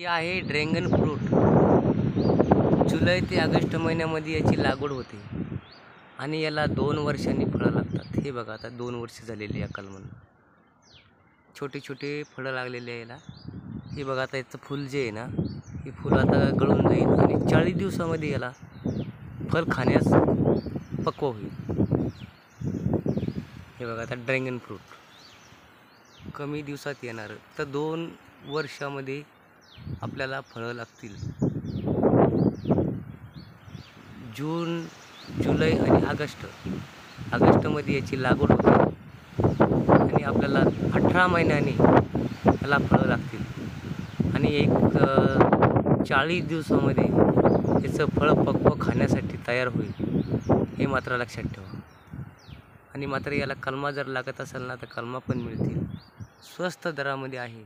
हे आहे dragon fruit. जुलै ते ऑगस्ट महिन्यामध्ये याची लागवड होते आणि याला 2 वर्षांनी फळं लागतात। हे बघा, आता 2 वर्ष झालेली या कलमांना छोटे छोटे फळं लागलेले आहे याला। हे बघा, आता याचं फूल जे आहे ना, हे फूल आता गळून जाईल आणि 40 दिवसामध्ये याला फळ खाण्यास पक्व होईल। हे बघा, आता ड्रॅगन फ्रूट कमी दिवसात येणार, तर 2 वर्षामध्ये आपल्याला फळं लागतील। जून, जुलै आणि ऑगस्टमध्ये याची लागवड होते आणि आपल्याला 18 महिन्यांनी याला फळं लागतील आणि 40 दिवसामध्ये याचं फळ पक्व खाण्यासाठी तयार होईल, हे मात्र लक्षात ठेवा। आणि मात्र याला कलमा जर लागत असेल ना, तर कलमा पण मिळतील, स्वस्त दरामध्ये आहे।